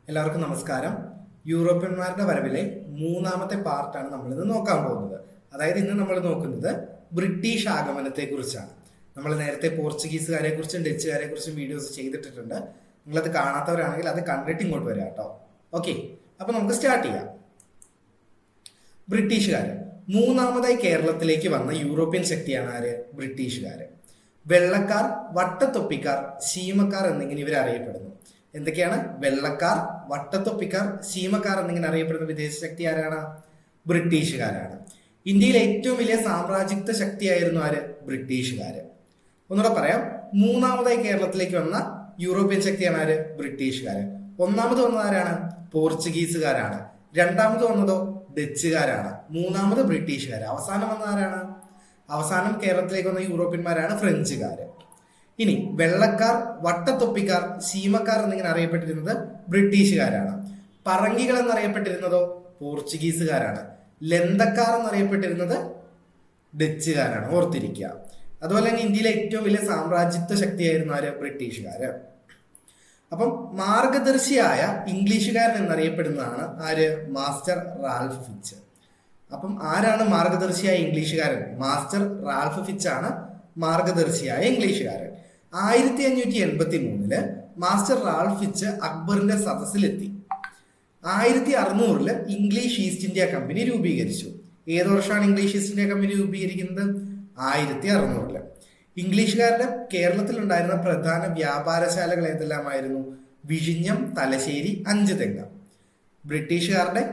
എല്ലാവർക്കും നമസ്കാരം. യൂറോപ്യന്മാരുടെ വരവിലെ മൂന്നാമത്തെ പാർട്ടാണ് നമ്മളിന്ന് നോക്കാൻ പോകുന്നത്. അതായത് ഇന്ന് നമ്മൾ നോക്കുന്നത് ബ്രിട്ടീഷ് ആഗമനത്തെ കുറിച്ചാണ്. നമ്മൾ നേരത്തെ പോർച്ചുഗീസുകാരെ കുറിച്ചും ഡച്ചുകാരെ കുറിച്ചും വീഡിയോസ് ചെയ്തിട്ടിട്ടുണ്ട്. നിങ്ങളത് കാണാത്തവരാണെങ്കിൽ അത് കണ്ടിട്ട് ഇങ്ങോട്ട് വരാം കേട്ടോ. ഓക്കെ, അപ്പൊ നമുക്ക് സ്റ്റാർട്ട് ചെയ്യാം. ബ്രിട്ടീഷുകാർ മൂന്നാമതായി കേരളത്തിലേക്ക് വന്ന യൂറോപ്യൻ ശക്തിയാണ് ആര്? ബ്രിട്ടീഷുകാര്. വെള്ളക്കാർ, വട്ടത്തൊപ്പിക്കാർ, ശീമക്കാർ എന്നിങ്ങനെ ഇവർ അറിയപ്പെടുന്നു. എന്തൊക്കെയാണ്? വെള്ളക്കാർ, വട്ടത്തൊപ്പിക്കാർ, ശീമക്കാർ എന്നിങ്ങനെ അറിയപ്പെടുന്ന വിദേശ ശക്തി ആരാണ്? ബ്രിട്ടീഷുകാരാണ്. ഇന്ത്യയിലെ ഏറ്റവും വലിയ സാമ്രാജ്യത്വ ശക്തിയായിരുന്നു ആര്? ബ്രിട്ടീഷുകാര്. ഒന്നുകൂടെ പറയാം, മൂന്നാമതായി കേരളത്തിലേക്ക് വന്ന യൂറോപ്യൻ ശക്തിയാണ് ആര്? ബ്രിട്ടീഷുകാര്. ഒന്നാമത് വന്നത് ആരാണ്? പോർച്ചുഗീസുകാരാണ്. രണ്ടാമത് വന്നതോ ഡച്ചുകാരാണ്. മൂന്നാമത് ബ്രിട്ടീഷുകാർ. അവസാനം വന്ന ആരാണ്? അവസാനം കേരളത്തിലേക്ക് വന്ന യൂറോപ്യന്മാരാണ് ഫ്രഞ്ചുകാര്. ഇനി വെള്ളക്കാർ, വട്ടത്തൊപ്പിക്കാർ, ശീമക്കാർ എന്നിങ്ങനെ അറിയപ്പെട്ടിരുന്നത് ബ്രിട്ടീഷുകാരാണ്. പറങ്കികൾ എന്നറിയപ്പെട്ടിരുന്നതോ പോർച്ചുഗീസുകാരാണ്. ലന്തക്കാർ എന്നറിയപ്പെട്ടിരുന്നത് ഡച്ചുകാരാണ്. ഓർത്തിരിക്കുക. അതുപോലെ തന്നെ ഇന്ത്യയിലെ ഏറ്റവും വലിയ സാമ്രാജ്യത്വ ശക്തിയായിരുന്നു ആര്? ബ്രിട്ടീഷുകാര്. അപ്പം മാർഗദർശിയായ ഇംഗ്ലീഷുകാരൻ എന്നറിയപ്പെടുന്നതാണ് ആര്? Master Ralph Fitch. അപ്പം ആരാണ് മാർഗദർശിയായ ഇംഗ്ലീഷുകാരൻ? മാസ്റ്റർ റാൽഫ് ഫിച്ച് ആണ് മാർഗദർശിയായ ഇംഗ്ലീഷുകാരൻ. 1583 മാസ്റ്റർ റാൽഫ് ഫിച്ച് അക്ബറിന്റെ സദസ്സിലെത്തി. 1600 ഇംഗ്ലീഷ് ഈസ്റ്റ് ഇന്ത്യ കമ്പനി രൂപീകരിച്ചു. ഏത് വർഷമാണ് ഇംഗ്ലീഷ് ഈസ്റ്റ് ഇന്ത്യ കമ്പനി രൂപീകരിക്കുന്നത്? 1600. ഇംഗ്ലീഷുകാരുടെ കേരളത്തിൽ ഉണ്ടായിരുന്ന പ്രധാന വ്യാപാരശാലകൾ ഏതെല്ലാമായിരുന്നു? വിഴിഞ്ഞം, തലശ്ശേരി, അഞ്ചുതെങ്ങ്. ബ്രിട്ടീഷുകാരുടെ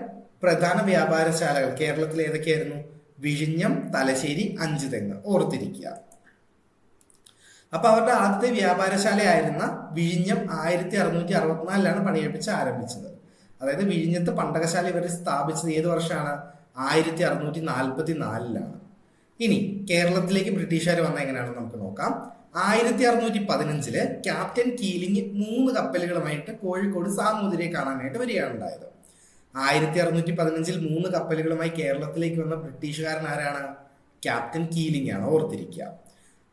പ്രധാന വ്യാപാരശാലകൾ കേരളത്തിൽ ഏതൊക്കെയായിരുന്നു? വിഴിഞ്ഞം, തലശ്ശേരി, അഞ്ചുതെങ്ങ്. ഓർത്തിരിക്കുക. അപ്പൊ അവരുടെ ആദ്യത്തെ വ്യാപാരശാലയായിരുന്ന വിഴിഞ്ഞം 1664 പണിയെടുപ്പിച്ച് ആരംഭിച്ചത്. അതായത് വിഴിഞ്ഞത്ത് പണ്ടകശാല ഇവർ സ്ഥാപിച്ചത് ഏത് വർഷമാണ്? 1644. ഇനി കേരളത്തിലേക്ക് ബ്രിട്ടീഷുകാർ വന്ന എങ്ങനെയാണെന്ന് നമുക്ക് നോക്കാം. 1615 ക്യാപ്റ്റൻ കീലിംഗ് 3 കപ്പലുകളുമായിട്ട് കോഴിക്കോട് സാമൂതിരിയെ കാണാനായിട്ട് വരികയാണ് ഉണ്ടായത്. 1615 3 കപ്പലുകളുമായി കേരളത്തിലേക്ക് വന്ന ബ്രിട്ടീഷുകാരൻ ആരാണ്? ക്യാപ്റ്റൻ കീലിംഗ് ആണ്. ഓർത്തിരിക്കുക.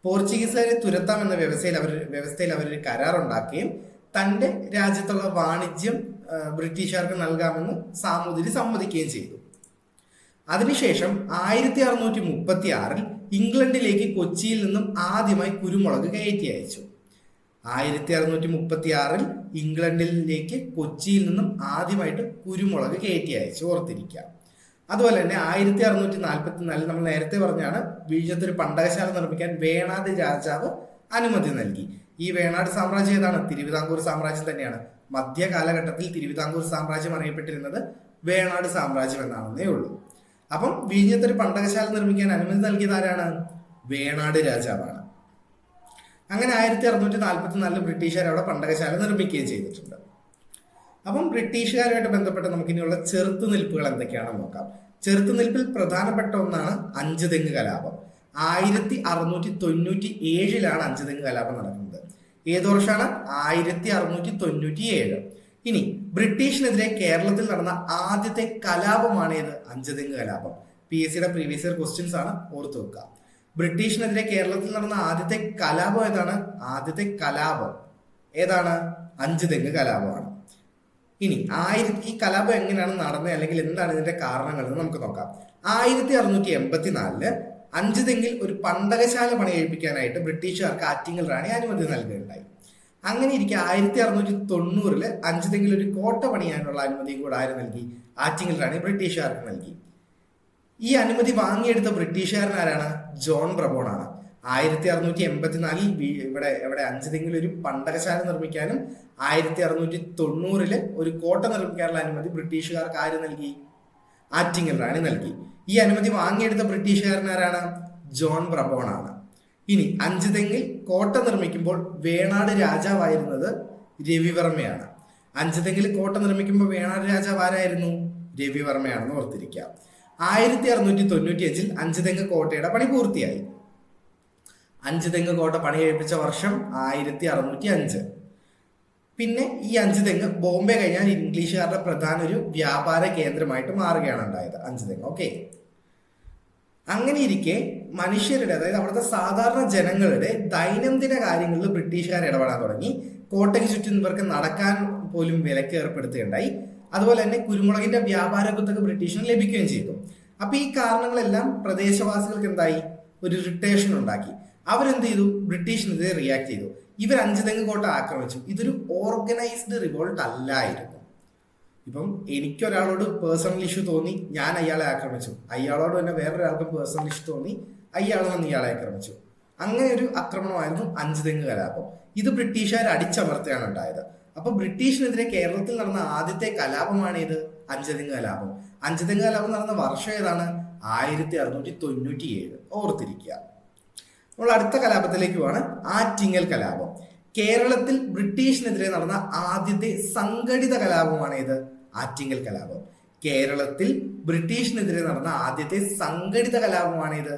പോർച്ചുഗീസുകാരെ തുരത്താം എന്ന വ്യവസ്ഥയിൽ അവരൊരു കരാറുണ്ടാക്കുകയും തന്റെ രാജ്യത്തുള്ള വാണിജ്യം ബ്രിട്ടീഷുകാർക്ക് നൽകാമെന്ന് സാമൂതിരി സമ്മതിക്കുകയും ചെയ്തു. അതിനുശേഷം 1636 ഇംഗ്ലണ്ടിലേക്ക് കൊച്ചിയിൽ നിന്നും ആദ്യമായി കുരുമുളക് കയറ്റി അയച്ചു. 1636 ഇംഗ്ലണ്ടിലേക്ക് കൊച്ചിയിൽ നിന്നും ആദ്യമായിട്ട് കുരുമുളക് കയറ്റി അയച്ചു. ഓർത്തിരിക്കാം. അതുപോലെ തന്നെ 1644 നമ്മൾ നേരത്തെ പറഞ്ഞാണ് വിഴിഞ്ഞത്ത് ഒരു പണ്ടകശാല നിർമ്മിക്കാൻ വേണാട് രാജാവ് അനുമതി നൽകി. ഈ വേണാട് സാമ്രാജ്യം ഏതാണ്? തിരുവിതാംകൂർ സാമ്രാജ്യം തന്നെയാണ്. മധ്യകാലഘട്ടത്തിൽ തിരുവിതാംകൂർ സാമ്രാജ്യം അറിയപ്പെട്ടിരുന്നത് വേണാട് സാമ്രാജ്യം എന്നാണെന്നേ ഉള്ളൂ. അപ്പം വിഴിഞ്ഞത്ത് ഒരു പണ്ടകശാല നിർമ്മിക്കാൻ അനുമതി നൽകിയത് ആരാണ്? വേണാട് രാജാവാണ്. അങ്ങനെ 1644 ബ്രിട്ടീഷുകാർ അവിടെ പണ്ടകശാല നിർമ്മിക്കുകയും ചെയ്തിട്ടുണ്ട്. അപ്പം ബ്രിട്ടീഷുകാരുമായിട്ട് ബന്ധപ്പെട്ട് നമുക്കിനിയുള്ള ചെറുത്തുനിൽപ്പുകൾ എന്തൊക്കെയാണെന്ന് നോക്കാം. ചെറുത്തുനിൽപ്പിൽ പ്രധാനപ്പെട്ട ഒന്നാണ് അഞ്ചുതെങ്ങ് കലാപം. 1697 അഞ്ചുതെങ്ങ് കലാപം നടക്കുന്നത്. ഏത് വർഷമാണ്? 1697. ഇനി ബ്രിട്ടീഷിനെതിരെ കേരളത്തിൽ നടന്ന ആദ്യത്തെ കലാപമാണ് ഏത്? അഞ്ചുതെങ്ങ് കലാപം. PSCയുടെ പ്രീവിയസ് ഇയർ ക്വസ്റ്റ്യൻസ് ആണ്, ഓർത്തു വെക്കുക. ബ്രിട്ടീഷിനെതിരെ കേരളത്തിൽ നടന്ന ആദ്യത്തെ കലാപം ഏതാണ്? ആദ്യത്തെ കലാപം ഏതാണ്? അഞ്ചുതെങ്ങ് കലാപമാണ്. ഇനി ഈ കലാപം എങ്ങനെയാണ് നടന്നത്, അല്ലെങ്കിൽ എന്താണ് ഇതിന്റെ കാരണങ്ങൾ എന്ന് നമുക്ക് നോക്കാം. 1684 അഞ്ചുതെങ്ങിൽ ഒരു പണ്ടകശാല പണികഴിപ്പിക്കാനായിട്ട് ബ്രിട്ടീഷുകാർക്ക് ആറ്റിങ്ങൽ റാണി അനുമതി നൽകുകയുണ്ടായി. അങ്ങനെ ഇരിക്കെ 1690 അഞ്ചുതെങ്ങിൽ ഒരു കോട്ട പണിയാനുള്ള അനുമതിയും കൂടെ ആര് നൽകി? ആറ്റിങ്ങൽ റാണി ബ്രിട്ടീഷുകാർക്ക് നൽകി. ഈ അനുമതി വാങ്ങിയെടുത്ത ബ്രിട്ടീഷുകാരൻ ആരാണ്? ജോൺ ബ്രബോൺ ആണ്. 1684 ഇവിടെ അഞ്ചുതെങ്ങിൽ ഒരു പണ്ടകശാല നിർമ്മിക്കാനും 1690 ഒരു കോട്ട നിർമ്മിക്കാനുള്ള അനുമതി ബ്രിട്ടീഷുകാർക്ക് ആര് നൽകി? ആറ്റിങ്ങൽ റാണി നൽകി. ഈ അനുമതി വാങ്ങിയെടുത്ത ബ്രിട്ടീഷുകാരൻ ആരാണ്? ജോൺ ബ്രബോൺ ആണ്. ഇനി അഞ്ചുതെങ്ങിൽ കോട്ട നിർമ്മിക്കുമ്പോൾ വേണാട് രാജാവായിരുന്നത് രവിവർമ്മയാണ്. അഞ്ചുതെങ്ങിൽ കോട്ട നിർമ്മിക്കുമ്പോൾ വേണാട് രാജാവ് ആരായിരുന്നു? രവിവർമ്മയാണെന്ന് ഓർത്തിരിക്കുക. 1695 അഞ്ചുതെങ്ങ് കോട്ടയുടെ പണി പൂർത്തിയായി. അഞ്ചുതെങ്ങ് കോട്ട പണി കഴിപ്പിച്ച വർഷം 1605. പിന്നെ ഈ അഞ്ചുതെങ്ങ് ബോംബെ കഴിഞ്ഞാൽ ഇംഗ്ലീഷുകാരുടെ പ്രധാന ഒരു വ്യാപാര കേന്ദ്രമായിട്ട് മാറുകയാണ് ഉണ്ടായത് അഞ്ചുതെങ്ങ്. ഓക്കെ, അങ്ങനെ ഇരിക്കെ മനുഷ്യരുടെ, അതായത് അവിടുത്തെ സാധാരണ ജനങ്ങളുടെ ദൈനംദിന കാര്യങ്ങളിൽ ബ്രിട്ടീഷുകാർ ഇടപെടാൻ തുടങ്ങി. കോട്ടയ്ക്ക് ചുറ്റും ഇവർക്ക് നടക്കാൻ പോലും വിലക്ക് ഏർപ്പെടുത്തുകയുണ്ടായി. അതുപോലെ തന്നെ കുരുമുളകിന്റെ വ്യാപാര കുത്തക ബ്രിട്ടീഷിന് ലഭിക്കുകയും ചെയ്തു. അപ്പൊ ഈ കാരണങ്ങളെല്ലാം പ്രദേശവാസികൾക്ക് എന്തായി, ഒരു ഇറിറ്റേഷൻ ഉണ്ടാക്കി. അവരെന്ത് ചെയ്തു, ബ്രിട്ടീഷിനെതിരെ റിയാക്ട് ചെയ്തു. ഇവർ അഞ്ചുതെങ്ങ് കോട്ട ആക്രമിച്ചു. ഇതൊരു ഓർഗനൈസ്ഡ് റിവോൾട്ട് അല്ലായിരുന്നു. ഇപ്പം എനിക്കൊരാളോട് പേഴ്സണൽ ഇഷ്യൂ തോന്നി, ഞാൻ അയാളെ ആക്രമിച്ചു. അയാളോട് തന്നെ വേറൊരാൾക്ക് പേഴ്സണൽ ഇഷ്യൂ തോന്നി, അയാൾ വന്ന് ഇയാളെ ആക്രമിച്ചു. അങ്ങനെ ഒരു ആക്രമണമായിരുന്നു അഞ്ചുതെങ്ങ് കലാപം. ഇത് ബ്രിട്ടീഷുകാർ അടിച്ചമർത്തുകയാണ് ഉണ്ടായത്. അപ്പൊ ബ്രിട്ടീഷിനെതിരെ കേരളത്തിൽ നടന്ന ആദ്യത്തെ കലാപമാണ് ഇത് അഞ്ചുതെങ്ങ് കലാപം. അഞ്ചുതെങ്ങ് കലാപം നടന്ന വർഷം ഏതാണ്? 1697. ഓർത്തിരിക്കുക. നമ്മൾ അടുത്ത കലാപത്തിലേക്ക് പോവാണ്. ആറ്റിങ്ങൽ കലാപം. കേരളത്തിൽ ബ്രിട്ടീഷിനെതിരെ നടന്ന ആദ്യത്തെ സംഘടിത കലാപമാണ് ഇത് ആറ്റിങ്ങൽ കലാപം. കേരളത്തിൽ ബ്രിട്ടീഷിനെതിരെ നടന്ന ആദ്യത്തെ സംഘടിത കലാപമാണ് ഇത്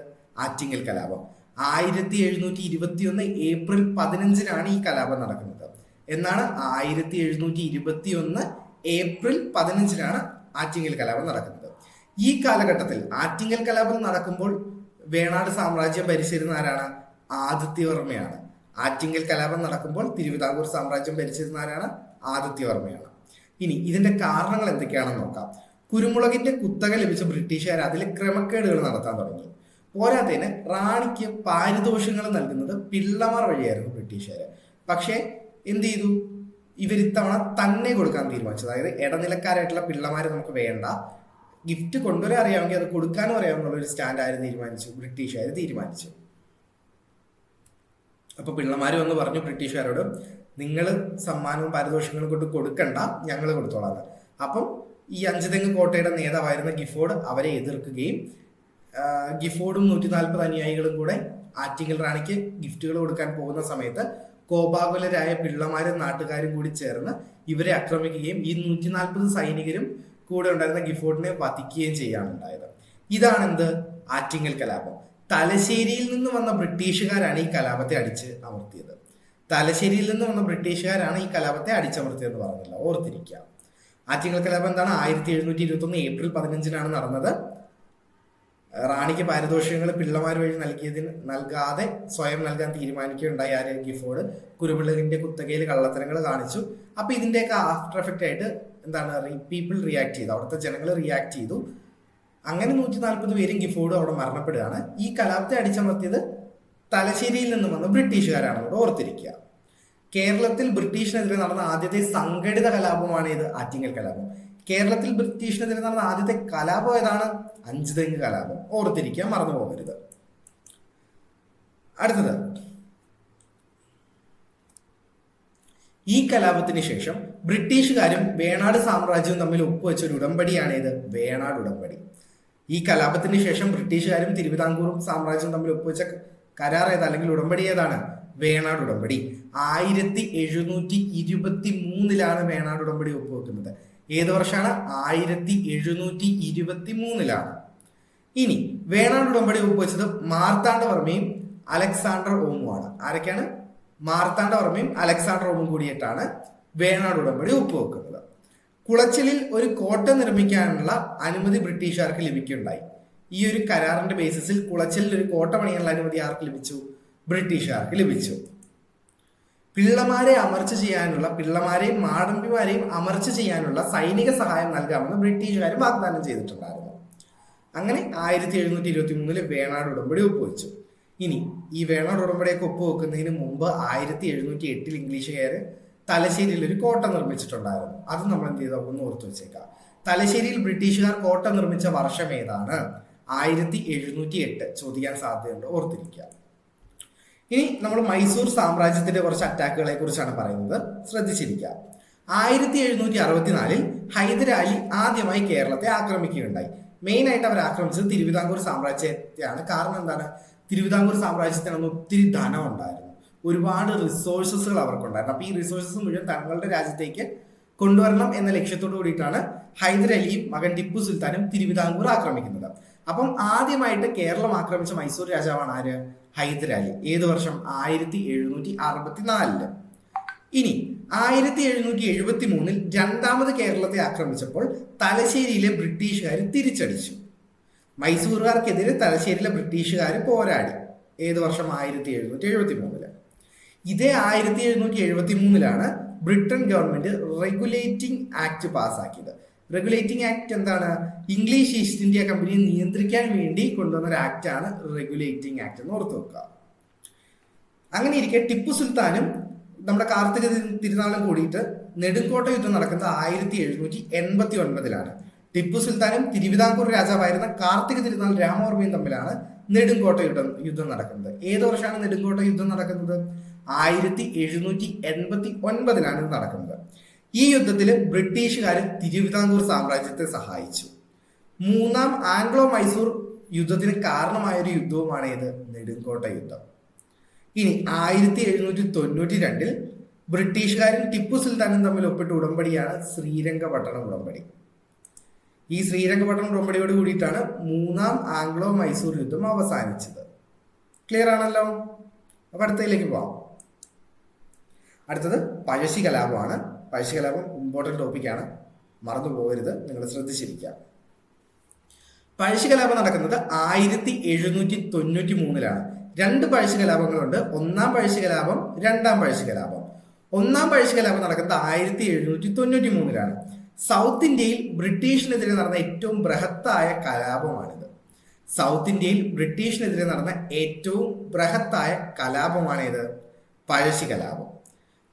ആറ്റിങ്ങൽ കലാപം. 1721 ഏപ്രിൽ 15-നാണ് ഈ കലാപം നടക്കുന്നത്. എന്നാണ് 1721 ഏപ്രിൽ 15-നാണ് ആറ്റിങ്ങൽ കലാപം നടക്കുന്നത്. ഈ കാലഘട്ടത്തിൽ ആറ്റിങ്ങൽ കലാപം നടക്കുമ്പോൾ വേണാട് സാമ്രാജ്യം ഭരിച്ചിരുന്ന ആരാണ്? ആദിത്യവർമ്മയാണ്. ആറ്റിങ്ങൽ കലാപം നടക്കുമ്പോൾ തിരുവിതാംകൂർ സാമ്രാജ്യം ഭരിച്ചിരുന്ന ആരാണ്? ആദിത്യവർമ്മയാണ്. ഇനി ഇതിന്റെ കാരണങ്ങൾ എന്തൊക്കെയാണെന്ന് നോക്കാം. കുരുമുളകിന്റെ കുത്തക ലഭിച്ച ബ്രിട്ടീഷുകാർ അതിൽ ക്രമക്കേടുകൾ നടത്താൻ തുടങ്ങി. പോരാത്തതിന് റാണിക്ക് പാരിതോഷികങ്ങൾ നൽകുന്നത് പിള്ളമാർ വഴിയായിരുന്നു ബ്രിട്ടീഷുകാർ. പക്ഷേ എന്ത് ചെയ്തു, ഇവരിത്തവണ തന്നെ കൊടുക്കാൻ തീരുമാനിച്ചു. അതായത് ഇടനിലക്കാരായിട്ടുള്ള പിള്ളമാരെ നമുക്ക് വേണ്ട, ഗിഫ്റ്റ് കൊണ്ടുവരാൻ അറിയാമെങ്കിൽ അത് കൊടുക്കാനും അറിയാമെന്നുള്ള ഒരു സ്റ്റാൻഡ് ആര് തീരുമാനിച്ചു? ബ്രിട്ടീഷുകാർ തീരുമാനിച്ചു. അപ്പൊ പിള്ളമാര് വന്ന് പറഞ്ഞു ബ്രിട്ടീഷുകാരോട്, നിങ്ങൾ സമ്മാനവും പാരിതോഷികങ്ങളും കൊണ്ട് കൊടുക്കണ്ട, ഞങ്ങൾ കൊടുത്തോളാം. അപ്പം ഈ അഞ്ചുതെങ്ങ് കോട്ടയുടെ നേതാവായിരുന്ന ഗിഫോർഡ് അവരെ എതിർക്കുകയും ഗിഫോർഡും 140 അനുയായികളും കൂടെ ആറ്റിങ്ങൽ റാണിക്ക് ഗിഫ്റ്റുകൾ കൊടുക്കാൻ പോകുന്ന സമയത്ത് കോപാകുലരായ പിള്ളമാരും നാട്ടുകാരും കൂടി ചേർന്ന് ഇവരെ ആക്രമിക്കുകയും ഈ 140 സൈനികരും കൂടെ ഉണ്ടായിരുന്ന ഗിഫോർഡിനെ വധിക്കുകയും ചെയ്യാണ് ഉണ്ടായത്. ഇതാണ് എന്ത്? ആറ്റിങ്ങൽ കലാപം. തലശ്ശേരിയിൽ നിന്ന് വന്ന ബ്രിട്ടീഷുകാരാണ് ഈ കലാപത്തെ അടിച്ച് അമർത്തിയത്. തലശ്ശേരിയിൽ നിന്ന് വന്ന ബ്രിട്ടീഷുകാരാണ് ഈ കലാപത്തെ അടിച്ചമർത്തിയെന്ന് പറഞ്ഞില്ല, ഓർത്തിരിക്കുക. ആറ്റിങ്ങൽ കലാപം എന്താണ്? 1721 ഏപ്രിൽ 15-നാണ് നടന്നത്. റാണിക്ക് പാരിതോഷികങ്ങൾ പിള്ളമാർ വഴി നൽകാതെ സ്വയം നൽകാൻ തീരുമാനിക്കുകയുണ്ടായി ആര്? ഗിഫോർഡ്. കുരുമുളകിന്റെ കുത്തകയിൽ കള്ളത്തരങ്ങൾ കാണിച്ചു. അപ്പൊ ഇതിന്റെയൊക്കെ ആഫ്റ്റർ എഫക്റ്റ് ആയിട്ട് എന്താണ്, പീപ്പിൾ റിയാക്ട് ചെയ്തു, അവിടുത്തെ ജനങ്ങൾ റിയാക്ട് ചെയ്തു. അങ്ങനെ 140 പേരും ഗിഫോർഡും അവിടെ മരണപ്പെടുകയാണ്. ഈ കലാപത്തെ അടിച്ചമർത്തിയത് തലശ്ശേരിയിൽ നിന്ന് വന്ന ബ്രിട്ടീഷുകാരാണെന്ന് ഓർത്തിരിക്കുക. കേരളത്തിൽ ബ്രിട്ടീഷിനെതിരെ നടന്ന ആദ്യത്തെ സംഘടിത കലാപമാണ് ഇത് ആറ്റിങ്ങൽ കലാപം. കേരളത്തിൽ ബ്രിട്ടീഷിനെതിരെ നടന്ന ആദ്യത്തെ കലാപം ഏതാണ്? അഞ്ചുതെങ്ങ് കലാപം. ഓർത്തിരിക്കുക, മറന്നു പോകരുത്. അടുത്തത്, ഈ കലാപത്തിന് ശേഷം ബ്രിട്ടീഷുകാരും വേണാട് സാമ്രാജ്യവും തമ്മിൽ ഒപ്പുവെച്ച ഒരു ഉടമ്പടിയാണ് ഇത് വേണാട് ഉടമ്പടി. ഈ കലാപത്തിന് ശേഷം ബ്രിട്ടീഷുകാരും തിരുവിതാംകൂറും സാമ്രാജ്യവും തമ്മിൽ ഒപ്പുവെച്ച കരാർ ഏത്, അല്ലെങ്കിൽ ഉടമ്പടി ഏതാണ്? വേണാട് ഉടമ്പടി. 1723-ലാണ് വേണാട് ഉടമ്പടി ഒപ്പുവെക്കുന്നത്. ഏത് വർഷമാണ്? 1723-ലാണ്. ഇനി വേണാട് ഉടമ്പടി ഒപ്പുവെച്ചത് മാർത്താണ്ഡവർമ്മയും അലക്സാണ്ടർ ഓമുമാണ്. ആരൊക്കെയാണ്? മാർത്താണ്ഡവർമ്മയും അലക്സാണ്ടർ ഓമും കൂടിയിട്ടാണ് വേണാട് ഉടമ്പടി ഒപ്പുവെക്കുന്നത്. കുളച്ചിലിൽ ഒരു കോട്ട നിർമ്മിക്കാനുള്ള അനുമതി ബ്രിട്ടീഷുകാർക്ക് ലഭിക്കുകയുണ്ടായി. ഈ ഒരു കരാറിന്റെ ബേസിസിൽ കുളച്ചിലിൽ ഒരു കോട്ട പണിയാനുള്ള അനുമതി ആർക്ക് ലഭിച്ചു? ബ്രിട്ടീഷുകാർക്ക് ലഭിച്ചു. പിള്ളമാരെയും മാടമ്പിമാരെയും അമർച്ച ചെയ്യാനുള്ള സൈനിക സഹായം നൽകാമെന്ന് ബ്രിട്ടീഷുകാർ വാഗ്ദാനം ചെയ്തിട്ടുണ്ടായിരുന്നു. അങ്ങനെ 1723 വേണാട് ഉടമ്പടി ഒപ്പുവെച്ചു. ഇനി ഈ വേണാട് ഉടമ്പടിയൊക്കെ ഒപ്പുവെക്കുന്നതിന് മുമ്പ് 1708 ഇംഗ്ലീഷുകാർ തലശ്ശേരിയിൽ ഒരു കോട്ട നിർമ്മിച്ചിട്ടുണ്ടായിരുന്നു. അത് നമ്മൾ എന്ത് ചെയ്താൽ ഒന്ന് ഓർത്തു വെച്ചേക്കാം. തലശ്ശേരിയിൽ ബ്രിട്ടീഷുകാർ കോട്ട നിർമ്മിച്ച വർഷം ഏതാണ്? 1708. ചോദിക്കാൻ സാധ്യതയുണ്ട്, ഓർത്തിരിക്കുക. ഇനി നമ്മൾ മൈസൂർ സാമ്രാജ്യത്തിന്റെ കുറച്ച് അറ്റാക്കുകളെ കുറിച്ചാണ് പറയുന്നത്, ശ്രദ്ധിച്ചിരിക്കുക. 1764 ഹൈദരാലി ആദ്യമായി കേരളത്തെ ആക്രമിക്കുകയുണ്ടായി. മെയിൻ ആയിട്ട് അവർ ആക്രമിച്ചത് തിരുവിതാംകൂർ സാമ്രാജ്യത്തെയാണ്. കാരണം എന്താണ്? തിരുവിതാംകൂർ സാമ്രാജ്യത്തിന് ഒത്തിരി ധനം ഉണ്ടായിരുന്നു, ഒരുപാട് റിസോഴ്സസുകൾ അവർക്കുണ്ടായിരുന്നു. അപ്പൊ ഈ റിസോഴ്സസ് മുഴുവൻ തങ്ങളുടെ രാജ്യത്തേക്ക് കൊണ്ടുവരണം എന്ന ലക്ഷ്യത്തോടു കൂടിയിട്ടാണ് ഹൈദരലിയും മകൻ ടിപ്പു സുൽത്താനും തിരുവിതാംകൂർ ആക്രമിക്കുന്നത്. അപ്പം ആദ്യമായിട്ട് കേരളം ആക്രമിച്ച മൈസൂർ രാജാവാണ് ആര്? ഹൈദരാലി. ഏത് വർഷം? 1764. ഇനി 1773 രണ്ടാമത് കേരളത്തെ ആക്രമിച്ചപ്പോൾ തലശ്ശേരിയിലെ ബ്രിട്ടീഷുകാർ തിരിച്ചടിച്ചു. മൈസൂറുകാർക്കെതിരെ തലശ്ശേരിയിലെ ബ്രിട്ടീഷുകാർ പോരാടി. ഏത് വർഷം? 1773. ഇതേ 1773 ബ്രിട്ടൻ ഗവൺമെന്റ് റെഗുലേറ്റിംഗ് ആക്ട് പാസ്സാക്കിയത്. റെഗുലേറ്റിംഗ് ആക്ട് എന്താണ്? ഇംഗ്ലീഷ് ഈസ്റ്റ് ഇന്ത്യ കമ്പനിയെ നിയന്ത്രിക്കാൻ വേണ്ടി കൊണ്ടുവന്ന ഒരു ആക്ട് ആണ് റെഗുലേറ്റിംഗ് ആക്ട് എന്ന് ഓർത്ത് വെക്കുക. അങ്ങനെ ഇരിക്കെ ടിപ്പു സുൽത്താനും നമ്മുടെ കാർത്തിക തിരുനാളും കൂടിയിട്ട് നെടുങ്കോട്ട യുദ്ധം നടക്കുന്നത് 1789 ടിപ്പു സുൽത്താനും തിരുവിതാംകൂർ രാജാവായിരുന്ന കാർത്തിക തിരുനാൾ രാമവർമ്മയും തമ്മിലാണ് നെടുങ്കോട്ട യുദ്ധം നടക്കുന്നത്. ഏത് വർഷമാണ് നെടുങ്കോട്ട യുദ്ധം നടക്കുന്നത്? 1789 ഇത് നടക്കുന്നത്. ഈ യുദ്ധത്തിൽ ബ്രിട്ടീഷുകാർ തിരുവിതാംകൂർ സാമ്രാജ്യത്തെ സഹായിച്ചു. മൂന്നാം ആംഗ്ലോ മൈസൂർ യുദ്ധത്തിന് കാരണമായ ഒരു യുദ്ധവുമാണ് ഇത് നെടുങ്കോട്ട യുദ്ധം. ഇനി 1792 ബ്രിട്ടീഷുകാരും ടിപ്പു സുൽത്താനും തമ്മിൽ ഒപ്പിട്ട ഉടമ്പടിയാണ് ശ്രീരംഗപട്ടണം ഉടമ്പടി. ഈ ശ്രീരംഗപട്ടണം ഉടമ്പടിയോട് കൂടിയിട്ടാണ് മൂന്നാം ആംഗ്ലോ മൈസൂർ യുദ്ധം അവസാനിച്ചത്. ക്ലിയർ ആണല്ലോ? അപ്പൊ അടുത്തതിലേക്ക് പോവാം. അടുത്തത് പഴശ്ശി കലാപമാണ്. പഴശ്ശി കലാപം ഇമ്പോർട്ടൻറ്റ് ടോപ്പിക്കാണ്, മറന്നു പോകരുത്, നിങ്ങൾ ശ്രദ്ധിച്ചിരിക്കുക. പഴശ്ശി കലാപം നടക്കുന്നത് 1793 രണ്ട് പഴശ്ശി കലാപങ്ങളുണ്ട്. ഒന്നാം പഴശ്ശി കലാപം, രണ്ടാം പഴശ്ശി കലാപം. ഒന്നാം പഴശ്ശി കലാപം നടക്കുന്നത് 1793 സൗത്ത് ഇന്ത്യയിൽ ബ്രിട്ടീഷിനെതിരെ നടന്ന ഏറ്റവും ബൃഹത്തായ കലാപമാണിത്. സൗത്ത് ഇന്ത്യയിൽ ബ്രിട്ടീഷിനെതിരെ നടന്ന ഏറ്റവും ബൃഹത്തായ കലാപമാണിത്, പഴശ്ശി കലാപം.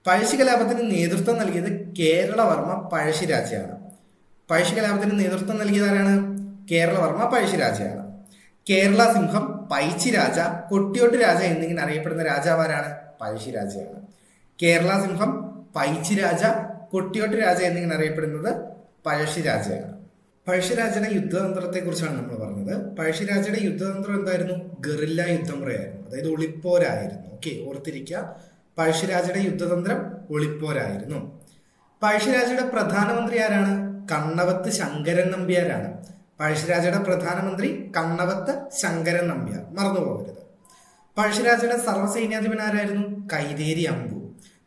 പഴശ്ശി കലാപത്തിന് നേതൃത്വം നൽകിയത് കേരളവർമ്മ പഴശ്ശിരാജയാണ്. പഴശ്ശി കലാപത്തിന് നേതൃത്വം നൽകിയത് ആരാണ്? കേരളവർമ്മ പഴശ്ശിരാജയാണ്. കേരള സിംഹം, പൈച്ചി രാജ, കൊട്ടിയോട്ട് രാജ എന്നിങ്ങനെ അറിയപ്പെടുന്ന രാജാവാരാണ്? പഴശ്ശിരാജയാണ്. കേരള സിംഹം, പൈച്ചി രാജ, കൊട്ടിയോട്ട് രാജ എന്നിങ്ങനെ അറിയപ്പെടുന്നത് പഴശ്ശിരാജയാണ്. പഴശ്ശിരാജയുടെ യുദ്ധതന്ത്രത്തെ കുറിച്ചാണ് നമ്മൾ പറഞ്ഞത്. പഴശ്ശിരാജയുടെ യുദ്ധതന്ത്രം എന്തായിരുന്നു? ഗറില്ല യുദ്ധമുറയായിരുന്നു, അതായത് ഒളിപ്പോരായിരുന്നു. ഓക്കെ, ഓർത്തിരിക്കുക, പഴശ്ശിരാജയുടെ യുദ്ധതന്ത്രം ഒളിപ്പോരായിരുന്നു. പഴശ്ശിരാജയുടെ പ്രധാനമന്ത്രി ആരാണ്? കണ്ണവത്ത് ശങ്കരൻ നമ്പ്യാരാണ്. പഴശ്ശിരാജയുടെ പ്രധാനമന്ത്രി കണ്ണവത്ത് ശങ്കരൻ നമ്പ്യാർ, മറന്നു പോകരുത്. പഴശ്ശിരാജയുടെ സർവ്വസൈന്യാധിപൻ ആരായിരുന്നു? കൈതേരി അമ്പു.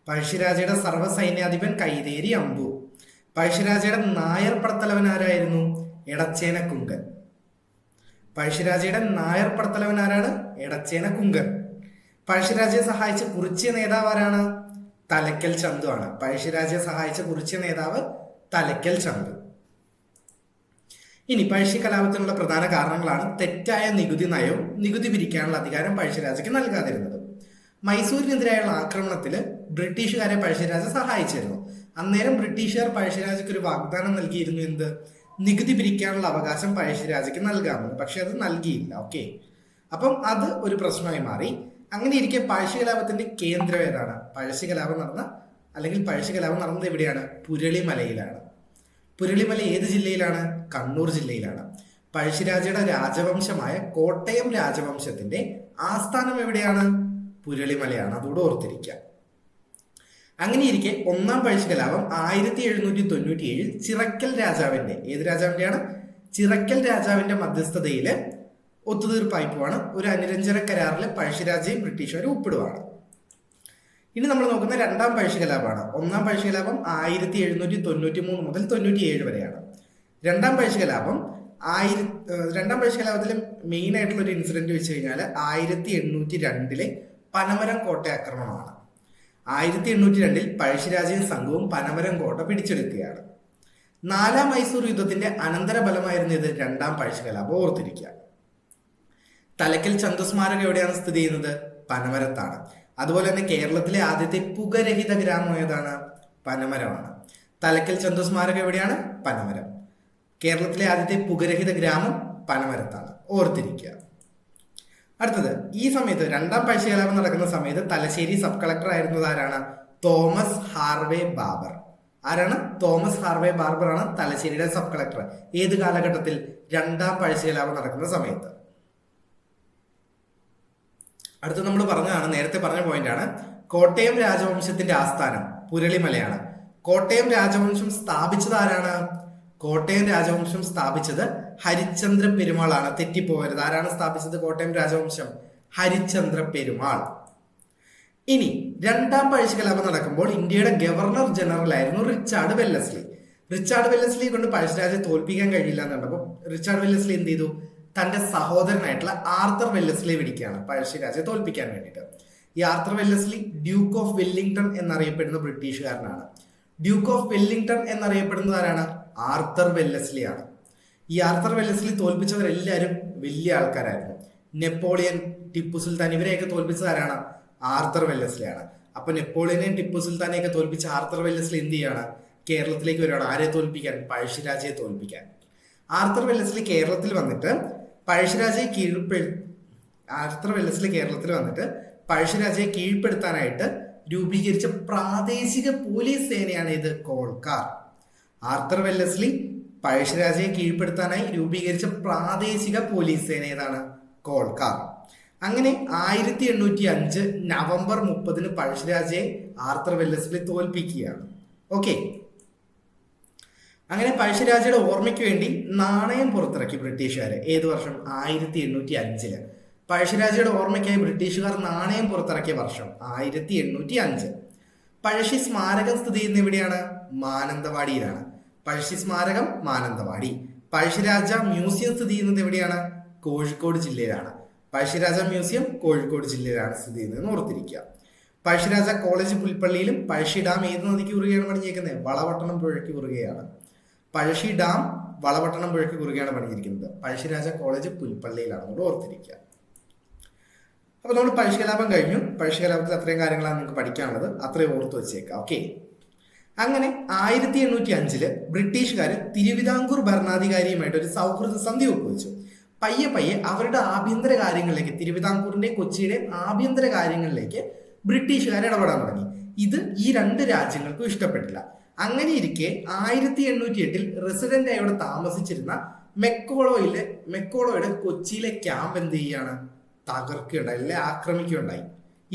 പഴശ്ശിരാജയുടെ സർവ്വസൈന്യാധിപൻ കൈതേരി അമ്പു. പഴശ്ശിരാജയുടെ നായർ പടത്തലവൻ ആരായിരുന്നു? എടച്ചേന കുങ്കൻ. പഴശ്ശിരാജയുടെ നായർ പടത്തലവൻ ആരാണ്? എടച്ചേന കുങ്കൻ. പഴശ്ശിരാജയെ സഹായിച്ച കുറിച്യ നേതാവ് ആരാണ്? തലക്കൽ ചന്തു ആണ്. പഴശ്ശിരാജയെ സഹായിച്ച കുറിച്യ നേതാവ് തലക്കൽ ചന്തു. ഇനി പഴശ്ശി കലാപത്തിനുള്ള പ്രധാന കാരണങ്ങളാണ് തെറ്റായ നികുതി നയവും നികുതി പിരിക്കാനുള്ള അധികാരം പഴശ്ശിരാജയ്ക്ക് നൽകാതിരുന്നത്. മൈസൂരിനെതിരായുള്ള ആക്രമണത്തിൽ ബ്രിട്ടീഷുകാരെ പഴശ്ശിരാജ സഹായിച്ചിരുന്നു. അന്നേരം ബ്രിട്ടീഷുകാർ പഴശ്ശിരാജയ്ക്ക് ഒരു വാഗ്ദാനം നൽകിയിരുന്നു. എന്ത്? നികുതി പിരിക്കാനുള്ള അവകാശം പഴശ്ശിരാജയ്ക്ക് നൽകാമെന്ന്. പക്ഷെ അത് നൽകിയില്ല. ഓക്കെ, അപ്പം അത് ഒരു പ്രശ്നമായി മാറി. അങ്ങനെ ഇരിക്കെ പഴശ്ശി കലാപത്തിന്റെ കേന്ദ്രം ഏതാണ്? പഴശ്ശി കലാപം നടന്നത് എവിടെയാണ്? പുരളിമലയിലാണ്. പുരളിമല ഏത് ജില്ലയിലാണ്? കണ്ണൂർ ജില്ലയിലാണ്. പഴശ്ശിരാജയുടെ രാജവംശമായ കോട്ടയം രാജവംശത്തിന്റെ ആസ്ഥാനം എവിടെയാണ്? പുരളിമലയാണ്. അതുകൂടെ ഓർത്തിരിക്കുക. അങ്ങനെ ഇരിക്കെ ഒന്നാം പഴശ്ശി കലാപം 1797 ചിറക്കൽ രാജാവിന്റെ, ഏത് രാജാവിന്റെയാണ്? ചിറക്കൽ രാജാവിന്റെ മധ്യസ്ഥതയില് ഒത്തുതീർപ്പായി പോവാണ്. ഒരു അനുരഞ്ജന കരാറിൽ പഴശ്ശിരാജയും ബ്രിട്ടീഷുകാരും ഒപ്പിടുവാണ്. ഇനി നമ്മൾ നോക്കുന്ന രണ്ടാം പഴശ്ശി കലാപമാണ്. ഒന്നാം പഴശ്ശി കലാപം 1793 മുതൽ 97 വരെയാണ്. രണ്ടാം പഴശ്ശി കലാപത്തിലെ മെയിൻ ആയിട്ടുള്ള ഒരു ഇൻസിഡന്റ് വെച്ച് കഴിഞ്ഞാൽ 1802 പനമരം കോട്ട ആക്രമണമാണ്. 1802 പഴശ്ശിരാജയും സംഘവും പനമരം കോട്ട പിടിച്ചെടുക്കുകയാണ്. നാലാം മൈസൂർ യുദ്ധത്തിന്റെ അനന്തരഫലമായിരുന്നു ഇത് രണ്ടാം പഴശ്ശി കലാപം, ഓർത്തിരിക്കുക. തലക്കൽ ചന്തു സ്മാരകം എവിടെയാണ് സ്ഥിതി ചെയ്യുന്നത്? പനമരത്താണ്. അതുപോലെ തന്നെ കേരളത്തിലെ ആദ്യത്തെ പുകരഹിത ഗ്രാമം ഏതാണ്? പനമരമാണ്. തലക്കൽ ചന്തു സ്മാരകം എവിടെയാണ്? പനമരം. കേരളത്തിലെ ആദ്യത്തെ പുകരഹിത ഗ്രാമം പനമരത്താണ്, ഓർത്തിരിക്കുക. അടുത്തത്, ഈ സമയത്ത് രണ്ടാം പഴശ്ശി കലാപം നടക്കുന്ന സമയത്ത് തലശ്ശേരി സബ് കളക്ടർ ആയിരുന്നത് ആരാണ്? Thomas Harvey Baber. ആരാണ്? തോമസ് ഹാർവേ ബാർബർ ആണ് തലശ്ശേരിയുടെ സബ് കളക്ടർ. ഏത് കാലഘട്ടത്തിൽ? രണ്ടാം പഴശ്ശി കലാപം നടക്കുന്ന സമയത്ത്. അടുത്ത് നമ്മൾ പറഞ്ഞതാണ്, നേരത്തെ പറഞ്ഞ പോയിന്റ് ആണ്, കോട്ടയം രാജവംശത്തിന്റെ ആസ്ഥാനം പുരളിമലയാണ്. കോട്ടയം രാജവംശം സ്ഥാപിച്ചത് ആരാണ്? കോട്ടയം രാജവംശം സ്ഥാപിച്ചത് ഹരിശ്ചന്ദ്ര പെരുമാളാണ്. തെറ്റിപ്പോകരുത്. ആരാണ് സ്ഥാപിച്ചത് കോട്ടയം രാജവംശം? ഹരിശ്ചന്ദ്ര പെരുമാൾ. ഇനി രണ്ടാം പഴശ്ശി കലാപം നടക്കുമ്പോൾ ഇന്ത്യയുടെ ഗവർണർ ജനറൽ ആയിരുന്നു റിച്ചാർഡ് വെല്ലസ്ലി. റിച്ചാർഡ് വെല്ലസ്ലിയെ കൊണ്ട് പഴശ്ശിരാജയെ തോൽപ്പിക്കാൻ കഴിയില്ല എന്ന് കണ്ടപ്പോൾ റിച്ചാർഡ് വെല്ലസ്ലി എന്ത് ചെയ്തു? തന്റെ സഹോദരനായിട്ടുള്ള ആർത്തർ വെല്ലസ്ലിയെ വിളിക്കുകയാണ് പഴശ്ശിരാജയെ തോൽപ്പിക്കാൻ വേണ്ടിയിട്ട്. ഈ Arthur Wellesley duke of Wellington എന്നറിയപ്പെടുന്ന ബ്രിട്ടീഷുകാരനാണ്. ഡ്യൂക്ക് ഓഫ് വെല്ലിംഗ്ടൺ എന്നറിയപ്പെടുന്നത് ആരാണ്? ആർത്തർ വെല്ലസ്ലി ആണ്. ഈ ആർത്തർ വെല്ലസ്ലി തോൽപ്പിച്ചവരെല്ലാവരും വലിയ ആൾക്കാരായിരുന്നു. നെപ്പോളിയൻ, ടിപ്പു സുൽത്താൻ ഇവരെയൊക്കെ തോൽപ്പിച്ചത് ആരാണ്? ആർത്തർ വെല്ലസ്ലി ആണ്. അപ്പൊ നെപ്പോളിയനെയും ടിപ്പു സുൽത്താനെയൊക്കെ തോൽപ്പിച്ച ആർത്തർ വെല്ലസ്ലി എന്ത് ചെയ്യാണ്? കേരളത്തിലേക്ക് വരുവാണ്. ആരെ തോൽപ്പിക്കാൻ? പഴശ്ശിരാജയെ തോൽപ്പിക്കാൻ. ആർത്തർ വെല്ലസ്ലി കേരളത്തിൽ വന്നിട്ട് പഴശ്ശിരാജയെ കീഴ്പ്പെടുത്താനായിട്ട് രൂപീകരിച്ച പ്രാദേശിക പോലീസ് സേനയാണ് ഇത് കോൾക്കാർ. ആർത്തർ വെല്ലസ്ലി പഴശ്ശിരാജയെ കീഴ്പ്പെടുത്താനായി രൂപീകരിച്ച പ്രാദേശിക പോലീസ് സേന ഏതാണ്? കോൾക്കാർ. അങ്ങനെ 1805 നവംബർ 30 പഴശ്ശിരാജയെ ആർത്തർ വെല്ലസ്ലി തോൽപ്പിക്കുകയാണ്. ഓക്കെ, അങ്ങനെ പഴശ്ശിരാജയുടെ ഓർമ്മയ്ക്ക് വേണ്ടി നാണയം പുറത്തിറക്കി ബ്രിട്ടീഷുകാർ. ഏത് വർഷം? 1805. പഴശ്ശിരാജയുടെ ഓർമ്മയ്ക്കായി ബ്രിട്ടീഷുകാർ നാണയം പുറത്തിറക്കിയ വർഷം 1805. പഴശ്ശി സ്മാരകം സ്ഥിതി ചെയ്യുന്ന എവിടെയാണ്? മാനന്തവാടിയിലാണ്. പഴശ്ശി സ്മാരകം മാനന്തവാടി. പഴശ്ശിരാജ മ്യൂസിയം സ്ഥിതി ചെയ്യുന്നത് എവിടെയാണ്? കോഴിക്കോട് ജില്ലയിലാണ്. പഴശ്ശിരാജ മ്യൂസിയം കോഴിക്കോട് ജില്ലയിലാണ് സ്ഥിതി ചെയ്യുന്നതെന്ന് ഓർത്തിരിക്കുക. പഴശ്ശിരാജ കോളേജ് പുൽപ്പള്ളിയിലും. പഴശ്ശി ഡാം ഏത് നദിക്ക് കുറുകെയാണ് പണിഞ്ഞിരിക്കുന്നത്? വളപട്ടണം പുഴയ്ക്ക് കുറുകെയാണ്. പഴശ്ശി ഡാം വളപട്ടണം പുഴയ്ക്ക് കുറുകെയാണ് പണിഞ്ഞിരിക്കുന്നത്. പഴശ്ശിരാജ കോളേജ് പുൽപ്പള്ളിയിലാണ്. നമ്മൾ ഓർത്തിരിക്കുക. അപ്പൊ നമ്മൾ പഴശ്ശി കലാപം കഴിഞ്ഞു. പഴശ്ശി കലാപത്തിൽ അത്രയും കാര്യങ്ങളാണ് നിങ്ങൾക്ക് പഠിക്കാനുള്ളത്. അത്രയും ഓർത്ത് വെച്ചേക്കാം. ഓക്കെ, അങ്ങനെ 1805 ബ്രിട്ടീഷുകാർ തിരുവിതാംകൂർ ഭരണാധികാരിയുമായിട്ട് ഒരു സൗഹൃദ സന്ധി ഒപ്പുവെച്ചു. പയ്യെ പയ്യെ അവരുടെ ആഭ്യന്തര കാര്യങ്ങളിലേക്ക്, തിരുവിതാംകൂറിന്റെ കൊച്ചിയുടെ ആഭ്യന്തര കാര്യങ്ങളിലേക്ക് ബ്രിട്ടീഷുകാർ ഇടപെടാൻ തുടങ്ങി. ഇത് ഈ രണ്ട് രാജ്യങ്ങൾക്കും ഇഷ്ടപ്പെട്ടില്ല. അങ്ങനെ ഇരിക്കെ 1808 റെസിഡന്റ് ആയി അവിടെ താമസിച്ചിരുന്ന മെക്കോളോയുടെ കൊച്ചിയിലെ ക്യാമ്പ് എന്ത് ചെയ്യാണ്? തകർക്കുകയുണ്ടായി, അല്ലെ ആക്രമിക്കുകയുണ്ടായി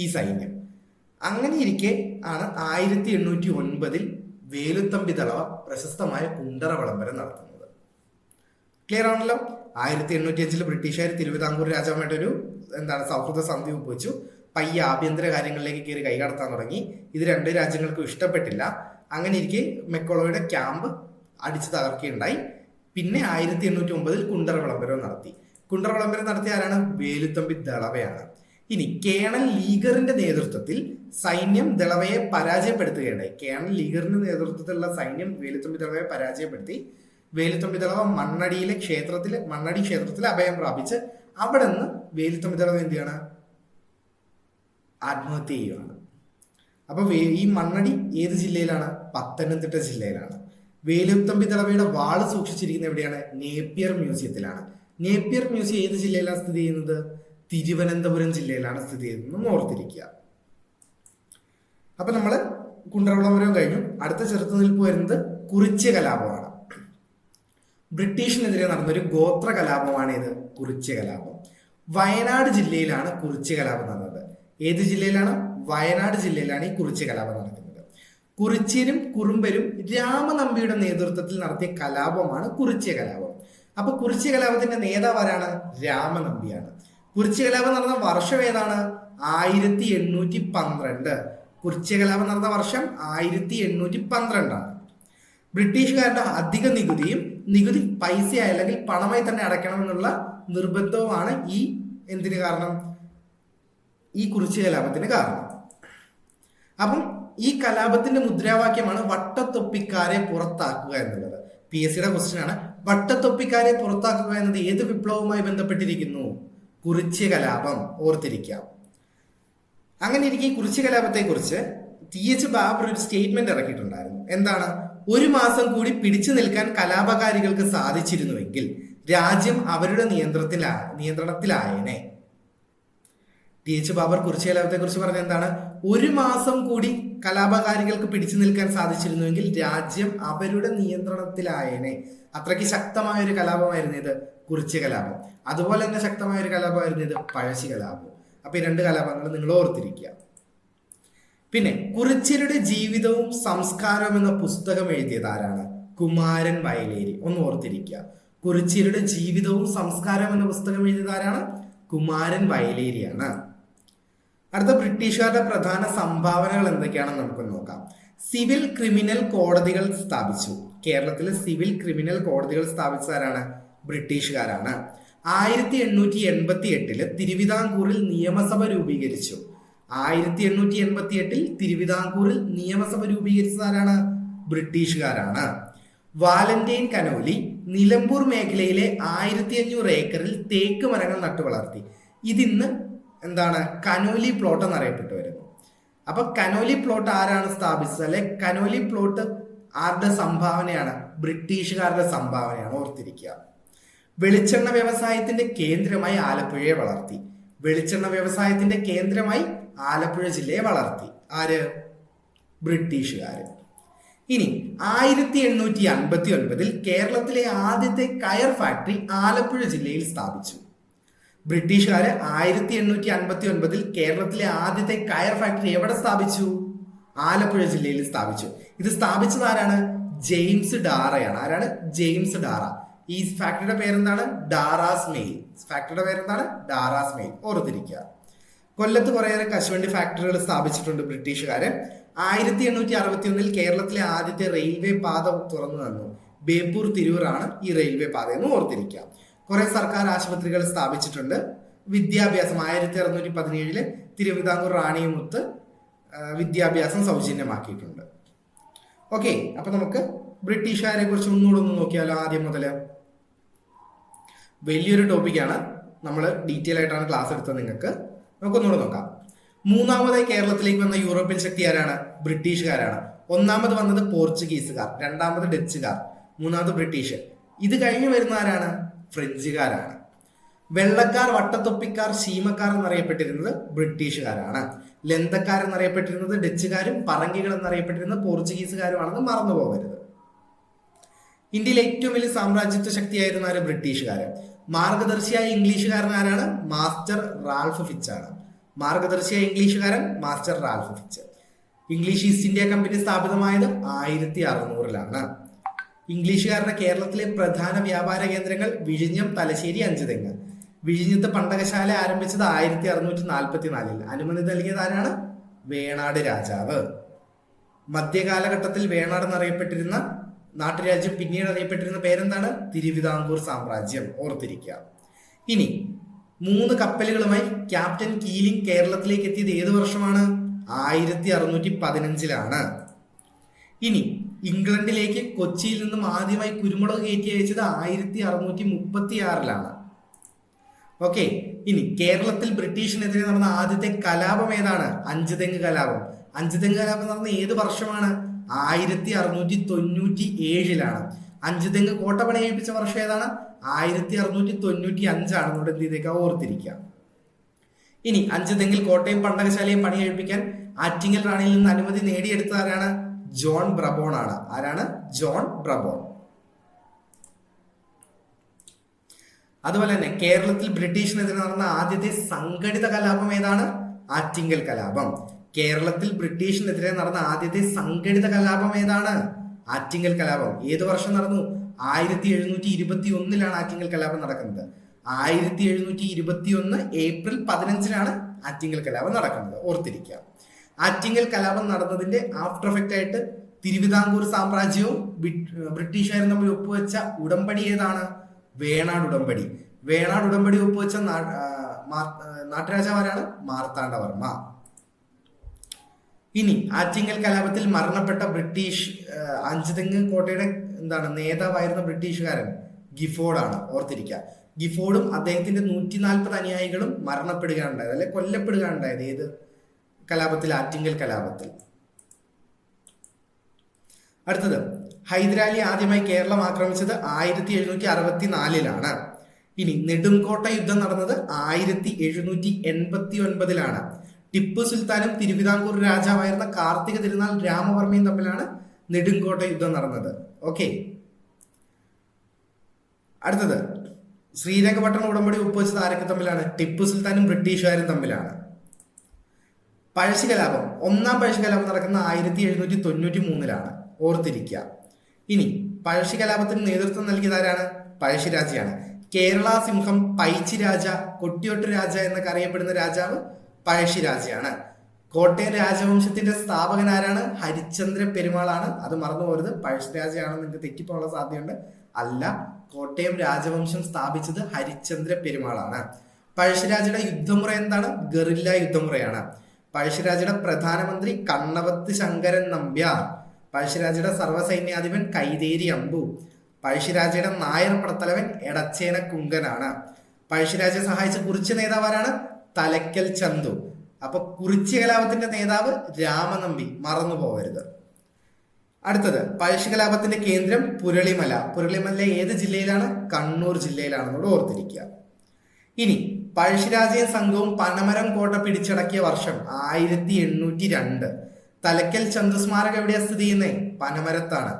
ഈ സൈന്യം. അങ്ങനെ ഇരിക്കെ ആണ് 1809 വേലുത്തമ്പി ദളവ പ്രശസ്തമായ കുണ്ടറ വിളംബരം നടത്തുന്നത്. ക്ലിയർ ആണല്ലോ? 1805 ബ്രിട്ടീഷുകാർ തിരുവിതാംകൂർ രാജാവുമായിട്ടൊരു സൗഹൃദ സന്ധി ഒപ്പുവെച്ചു. പയ്യെ ആഭ്യന്തര കാര്യങ്ങളിലേക്ക് കയറി കൈകടത്താൻ തുടങ്ങി. ഇത് രണ്ട് രാജ്യങ്ങൾക്കും ഇഷ്ടപ്പെട്ടില്ല. അങ്ങനെ ഇരിക്കെ മെക്കോളോയുടെ ക്യാമ്പ് അടിച്ചു തകർക്കുകയുണ്ടായി. പിന്നെ 1809 കുണ്ടറ വിളംബരം നടത്തി. കുണ്ടറ വിളംബരം നടത്തിയ ആരാണ്? വേലുത്തമ്പി ദളവയാണ്. ഇനി കേണൽ ലീഗറിന്റെ നേതൃത്വത്തിൽ സൈന്യം ദളവയെ പരാജയപ്പെടുത്തുകയുണ്ടായി. കേണൽ ലീഗറിന്റെ നേതൃത്വത്തിലുള്ള സൈന്യം വേലുത്തമ്പി ദളവയെ പരാജയപ്പെടുത്തി. വേലുത്തമ്പി ദളവ മണ്ണടി ക്ഷേത്രത്തിൽ അഭയം പ്രാപിച്ച് അവിടെ നിന്ന് വേലുത്തമ്പി ദളവ എന്ത് ചെയ്യാണ്? ആത്മഹത്യ ചെയ്യുകയാണ്. അപ്പൊ ഈ മണ്ണടി ഏത് ജില്ലയിലാണ്? പത്തനംതിട്ട ജില്ലയിലാണ്. വേലുത്തമ്പി ദളവയുടെ വാള് സൂക്ഷിച്ചിരിക്കുന്ന എവിടെയാണ്? നേപ്പിയർ മ്യൂസിയത്തിലാണ്. നേപ്പിയർ മ്യൂസിയം ഏത് ജില്ലയിലാണ് സ്ഥിതി ചെയ്യുന്നത്? തിരുവനന്തപുരം ജില്ലയിലാണ് സ്ഥിതി ചെയ്യുന്നത്. ഓർത്തിരിക്കുക. അപ്പൊ നമ്മള് കുണ്ടറ വിളംബരം കഴിഞ്ഞു. അടുത്ത ചെറുത്തുനിൽപ്പ് വരുന്നത് കുറിച്യ കലാപമാണ്. ബ്രിട്ടീഷിനെതിരെ നടന്നൊരു ഗോത്ര കലാപമാണ് ഇത് കുറിച്യ കലാപം. വയനാട് ജില്ലയിലാണ് കുറിച്യ കലാപം നടന്നത്. ഏത് ജില്ലയിലാണ്? വയനാട് ജില്ലയിലാണ് ഈ കുറിച്യ കലാപം നടക്കുന്നത്. കുറിച്യരും കുറുമ്പരും രാമനമ്പിയുടെ നേതൃത്വത്തിൽ നടത്തിയ കലാപമാണ് കുറിച്യ കലാപം. അപ്പൊ കുറിച്യ കലാപത്തിന്റെ നേതാവ് ആരാണ്? രാമനമ്പിയാണ്. കുറിച്യ കലാപം നടന്ന വർഷം ഏതാണ്? 1812. കുറിച്യ കലാപം നടന്ന വർഷം 1812 ആണ്. ബ്രിട്ടീഷുകാരുടെ അധിക നികുതി പൈസ അല്ലെങ്കിൽ പണമായി തന്നെ അടയ്ക്കണമെന്നുള്ള നിർബന്ധവുമാണ് എന്തിന് കാരണം? ഈ കുറിച്യ കലാപത്തിന് കാരണം. അപ്പം ഈ കലാപത്തിന്റെ മുദ്രാവാക്യമാണ് വട്ടത്തൊപ്പിക്കാരെ പുറത്താക്കുക എന്നുള്ളത്. PSCയുടെ ക്വസ്റ്റ്യൻ ആണ്. വട്ടത്തൊപ്പിക്കാരെ പുറത്താക്കുക എന്നത് ഏത് വിപ്ലവവുമായി ബന്ധപ്പെട്ടിരിക്കുന്നു? കുറിച്യ കലാപം. ഓർത്തിരിക്കാം. അങ്ങനെ ഇരിക്കെ കുറിച്യ കലാപത്തെ കുറിച്ച് TH ബാബർ ഒരു സ്റ്റേറ്റ്മെന്റ് ഇറക്കിയിട്ടുണ്ടായിരുന്നു. എന്താണ്? 1 മാസം കൂടി പിടിച്ചു നിൽക്കാൻ കലാപകാരികൾക്ക് സാധിച്ചിരുന്നുവെങ്കിൽ രാജ്യം അവരുടെ നിയന്ത്രണത്തിലായേനെ. TH ബാബർ കുറിച്യ കലാപത്തെ കുറിച്ച് പറഞ്ഞ എന്താണ്? 1 മാസം കൂടി കലാപകാരികൾക്ക് പിടിച്ചു നിൽക്കാൻ സാധിച്ചിരുന്നുവെങ്കിൽ രാജ്യം അവരുടെ നിയന്ത്രണത്തിലായേനെ. അത്രയ്ക്ക് ശക്തമായ ഒരു കലാപമായിരുന്നു ഇത് കുറിച്യ കലാപം. അതുപോലെ തന്നെ ശക്തമായ ഒരു കലാപമായിരുന്നു ഇത് പഴശ്ശി കലാപം. അപ്പൊ ഈ രണ്ട് കലാപങ്ങൾ നിങ്ങൾ ഓർത്തിരിക്കുക. പിന്നെ കുറിച്യരുടെ ജീവിതവും സംസ്കാരവും എന്ന പുസ്തകം എഴുതിയത് ആരാണ്? കുമാരൻ വയലേരി. ഒന്ന് ഓർത്തിരിക്കുക. കുറിച്യരുടെ ജീവിതവും സംസ്കാരവും എന്ന പുസ്തകം എഴുതിയത് ആരാണ്? കുമാരൻ വയലേരിയാണ്. അടുത്ത ബ്രിട്ടീഷുകാരുടെ പ്രധാന സംഭാവനകൾ എന്തൊക്കെയാണെന്ന് നമുക്ക് നോക്കാം. സിവിൽ ക്രിമിനൽ കോടതികൾ സ്ഥാപിച്ചു. കേരളത്തിൽ സിവിൽ ക്രിമിനൽ കോടതികൾ സ്ഥാപിച്ചതാരാണ്? ബ്രിട്ടീഷുകാരാണ്. 1888 തിരുവിതാംകൂറിൽ നിയമസഭ രൂപീകരിച്ചു. 1888 തിരുവിതാംകൂറിൽ നിയമസഭ രൂപീകരിച്ചത് ആരാണ്? ബ്രിട്ടീഷുകാരാണ്. വാലന്റൈൻ കനോലി നിലമ്പൂർ മേഖലയിലെ 1500 ഏക്കറിൽ തേക്ക് മരങ്ങൾ നട്ടുവളർത്തി. ഇതിന്ന് എന്താണ്? കനോലി പ്ലോട്ട് എന്നറിയപ്പെട്ടു വരുന്നു. അപ്പൊ കനോലി പ്ലോട്ട് ആരാണ് സ്ഥാപിച്ചത്? അല്ലെ കനോലി പ്ലോട്ട് ആരുടെ സംഭാവനയാണ്? ബ്രിട്ടീഷുകാരുടെ സംഭാവനയാണ്, ഓർത്തിരിക്കുക. വെളിച്ചെണ്ണ വ്യവസായത്തിന്റെ കേന്ദ്രമായി ആലപ്പുഴയെ വളർത്തി. വെളിച്ചെണ്ണ വ്യവസായത്തിന്റെ കേന്ദ്രമായി ആലപ്പുഴ ജില്ലയെ വളർത്തി ആര്? ബ്രിട്ടീഷുകാര്. ഇനി 1859 കേരളത്തിലെ ആദ്യത്തെ കയർ ഫാക്ടറി ആലപ്പുഴ ജില്ലയിൽ സ്ഥാപിച്ചു. ബ്രിട്ടീഷുകാര് 1859 കേരളത്തിലെ ആദ്യത്തെ കയർ ഫാക്ടറി എവിടെ സ്ഥാപിച്ചു? ആലപ്പുഴ ജില്ലയിൽ സ്ഥാപിച്ചു. ഇത് സ്ഥാപിച്ചത് ആരാണ്? ജെയിംസ് ഡാറയാണ്. ആരാണ്? ജെയിംസ് ഡാറ. ഈ ഫാക്ടറിയുടെ പേരെന്താണ്? ഡാറാസ് മെയിൽ. ഫാക്ടറിയുടെ പേരെന്താണ്? ഡാറാസ് മെയിൽ, ഓർത്തിരിക്കുക. കൊല്ലത്ത് കുറേയേറെ കശുവണ്ടി ഫാക്ടറികൾ സ്ഥാപിച്ചിട്ടുണ്ട് ബ്രിട്ടീഷുകാര്. 1861 കേരളത്തിലെ ആദ്യത്തെ റെയിൽവേ പാത തുറന്നു തന്നു. ബേപ്പൂർ തിരൂറാണ് ഈ റെയിൽവേ പാത എന്ന് ഓർത്തിരിക്കുക. കുറെ സർക്കാർ ആശുപത്രികൾ സ്ഥാപിച്ചിട്ടുണ്ട്. വിദ്യാഭ്യാസം 1617 തിരുവിതാംകൂർ റാണിയുമൊത്ത് വിദ്യാഭ്യാസം സൗജന്യമാക്കിയിട്ടുണ്ട്. ഓക്കെ, അപ്പൊ നമുക്ക് ബ്രിട്ടീഷുകാരെ കുറിച്ച് ഒന്നുകൂടെ ഒന്ന് നോക്കിയാലോ. ആദ്യം മുതൽ വലിയൊരു ടോപ്പിക്കാണ്, നമ്മൾ ഡീറ്റെയിൽ ആയിട്ടാണ് ക്ലാസ് എടുത്തത്. നമുക്കൊന്നുകൂടെ നോക്കാം. മൂന്നാമതായി കേരളത്തിലേക്ക് വന്ന യൂറോപ്യൻ ശക്തി ആരാണ്? ബ്രിട്ടീഷുകാരാണ്. ഒന്നാമത് വന്നത് പോർച്ചുഗീസുകാർ, രണ്ടാമത് ഡച്ചുകാർ, മൂന്നാമത് ബ്രിട്ടീഷ്. ഇത് കഴിഞ്ഞ് വരുന്ന ആരാണ്? ഫ്രഞ്ചുകാരാണ്. വെള്ളക്കാർ, വട്ടത്തൊപ്പിക്കാർ, ശീമക്കാർ എന്നറിയപ്പെട്ടിരുന്നത് ബ്രിട്ടീഷുകാരാണ്. ലന്തക്കാർ എന്നറിയപ്പെട്ടിരുന്നത് ഡച്ചുകാരും പറങ്കികൾ എന്നറിയപ്പെട്ടിരുന്നത് പോർച്ചുഗീസുകാരുമാണെന്ന് മറന്നു പോകരുത്. ഇന്ത്യയിലെ ഏറ്റവും വലിയ സാമ്രാജ്യത്വ ശക്തിയായിരുന്ന ആര്? ബ്രിട്ടീഷുകാര്. മാർഗദർശിയായ ഇംഗ്ലീഷുകാരൻ ആരാണ്? മാസ്റ്റർ റാൽഫ് ഫിച്ച് ആണ്. മാർഗദർശിയായ ഇംഗ്ലീഷുകാരൻ master Ralph Fitch. English East India company സ്ഥാപിതമായത് 1600 ഇംഗ്ലീഷുകാരുടെ കേരളത്തിലെ പ്രധാന വ്യാപാര കേന്ദ്രങ്ങൾ വിഴിഞ്ഞം, തലശ്ശേരി, അഞ്ചുതെങ്ങ്. വിഴിഞ്ഞത്ത് പണ്ടകശാല ആരംഭിച്ചത് 1644. അനുമതി നൽകിയത് ആരാണ്? വേണാട് രാജാവ്. മധ്യകാലഘട്ടത്തിൽ വേണാട് എന്നറിയപ്പെട്ടിരുന്ന നാട്ടുരാജ്യം പിന്നീട് അറിയപ്പെട്ടിരുന്ന പേരെന്താണ്? തിരുവിതാംകൂർ സാമ്രാജ്യം, ഓർത്തിരിക്കുക. ഇനി 3 കപ്പലുകളുമായി ക്യാപ്റ്റൻ കീലിംഗ് കേരളത്തിലേക്ക് എത്തിയത് ഏത് വർഷമാണ്? 1615. ഇനി ഇംഗ്ലണ്ടിലേക്ക് കൊച്ചിയിൽ നിന്നും ആദ്യമായി കുരുമുളക് കയറ്റി അയച്ചത് 1636. ഓക്കെ, ഇനി കേരളത്തിൽ ബ്രിട്ടീഷിനെതിരെ നടന്ന ആദ്യത്തെ കലാപം ഏതാണ്? അഞ്ചുതെങ്ങ് കലാപം. അഞ്ചുതെങ്ങ് കലാപം നടന്ന ഏത് വർഷമാണ്? 1697. അഞ്ചുതെങ്ങ് കോട്ട പണിയിപ്പിച്ച വർഷം ഏതാണ്? 1695 എന്നോട് എന്ത് ചെയ്തേക്കാം? ഓർത്തിരിക്കാം. ഇനി അഞ്ചുതെങ്ങിൽ കോട്ടയും പണ്ടകശാലയും പണി കഴിപ്പിക്കാൻ ആറ്റിങ്ങൽ റാണിയിൽ നിന്ന് അനുമതി നേടിയെടുത്ത ആരാണ്? ജോൺ ബ്രബോൺ ആണ്. ആരാണ്? ജോൺ ബ്രബോൺ. അതുപോലെ തന്നെ കേരളത്തിൽ ബ്രിട്ടീഷിനെതിരെ നടന്ന ആദ്യത്തെ സംഘടിത കലാപം ഏതാണ്? ആറ്റിങ്ങൽ കലാപം. കേരളത്തിൽ ബ്രിട്ടീഷിനെതിരെ നടന്ന ആദ്യത്തെ സംഘടിത കലാപം ഏതാണ്? ആറ്റിങ്ങൽ കലാപം. ഏത് വർഷം നടന്നു? 1721 ആറ്റിങ്ങൽ കലാപം നടക്കുന്നത്. 1721 ഏപ്രിൽ 15 ആറ്റിങ്ങൽ കലാപം നടക്കുന്നത്, ഓർത്തിരിക്കുക. ആറ്റിങ്ങൽ കലാപം നടന്നതിന്റെ ആഫ്റ്റർ എഫക്റ്റ് ആയിട്ട് തിരുവിതാംകൂർ സാമ്രാജ്യവും ബ്രിട്ടീഷുകാരും തമ്മിൽ ഒപ്പുവെച്ച ഉടമ്പടി ഏതാണ്? വേണാട് ഉടമ്പടി. വേണാട് ഉടമ്പടി ഒപ്പുവെച്ച നാട്ടുരാജാവാരാണ്? മാർത്താണ്ഡവർമ്മ. ഇനി ആറ്റിങ്ങൽ കലാപത്തിൽ മരണപ്പെട്ട ബ്രിട്ടീഷ് അഞ്ചുതെങ്ങ് കോട്ടയുടെ നേതാവായിരുന്ന ബ്രിട്ടീഷുകാരൻ ഗിഫോർഡ് ആണ്, ഓർത്തിരിക്കുക. ഗിഫോർഡും അദ്ദേഹത്തിന്റെ 140 അനുയായികളും മരണപ്പെടുകയുണ്ടായത്, അല്ലെ കൊല്ലപ്പെടുകയുണ്ടായത് ഏത് കലാപത്തിൽ? ആറ്റിങ്ങൽ കലാപത്തിൽ. അടുത്തത്, ഹൈദരാലി ആദ്യമായി കേരളം ആക്രമിച്ചത് 1764. ഇനി നെടുംകോട്ട യുദ്ധം നടന്നത് 1789. ടിപ്പു സുൽത്താനും തിരുവിതാംകൂർ രാജാവായിരുന്ന കാർത്തിക തിരുനാൾ രാമവർമ്മയും തമ്മിലാണ് നെടുങ്കോട്ട യുദ്ധം നടന്നത്. ഓക്കെ, അടുത്തത്, ശ്രീരംഗപട്ടണം ഉടമ്പടി ഒപ്പുവെച്ചത് ആരൊക്കെ തമ്മിലാണ്? ടിപ്പു സുൽത്താനും ബ്രിട്ടീഷുകാരും തമ്മിലാണ്. പഴശ്ശി കലാപം, ഒന്നാം പഴശ്ശി കലാപം നടക്കുന്ന 1793, ഓർത്തിരിക്കുക. ഇനി പഴശ്ശി കലാപത്തിന് നേതൃത്വം നൽകിയത് ആരാണ്? പഴശ്ശിരാജയാണ്. കേരള സിംഹം, പൈച്ചി രാജ, കൊട്ടിയോട്ട് രാജ എന്നൊക്കെ അറിയപ്പെടുന്ന രാജാവ് പഴശ്ശിരാജയാണ്. കോട്ടയം രാജവംശത്തിന്റെ സ്ഥാപകൻ ആരാണ്? ഹരിശ്ചന്ദ്ര പെരുമാളാണ്. അത് മറന്നു പോരുത്, പഴശ്ശിരാജയാണെന്ന് നിങ്ങൾക്ക് തെറ്റിപ്പോകാനുള്ള സാധ്യതയുണ്ട്. അല്ല, കോട്ടയം രാജവംശം സ്ഥാപിച്ചത് ഹരിശ്ചന്ദ്ര പെരുമാളാണ്. പഴശ്ശിരാജയുടെ യുദ്ധമുറ എന്താണ്? ഗറില്ല യുദ്ധമുറയാണ്. പഴശ്ശിരാജയുടെ പ്രധാനമന്ത്രി കണ്ണവത്ത് ശങ്കരൻ നമ്പ്യാർ, പഴശ്ശിരാജയുടെ സർവ്വസൈന്യാധിപൻ കൈതേരി അമ്പു, പഴശ്ശിരാജയുടെ നായർ പടത്തലവൻ എടച്ചേന കുങ്കനാണ്. പഴശ്ശിരാജയെ സഹായിച്ച കുറിച്യ നേതാവാരാണ്? തലക്കൽ ചന്തു. അപ്പൊ കുറിച്യ കലാപത്തിന്റെ നേതാവ് രാമനമ്പി, മറന്നു പോകരുത്. അടുത്തത് പഴശ്ശി കലാപത്തിന്റെ കേന്ദ്രം പുരളിമല. പുരളിമല ഏത് ജില്ലയിലാണ്? കണ്ണൂർ ജില്ലയിലാണെന്നോട് ഓർത്തിരിക്കുക. ഇനി പഴശ്ശിരാജയും സംഘവും പനമരം കോട്ട പിടിച്ചടക്കിയ വർഷം 1802. തലക്കൽ ചന്തു സ്മാരകം എവിടെയാ സ്ഥിതി ചെയ്യുന്നത്? പനമരത്താണ്.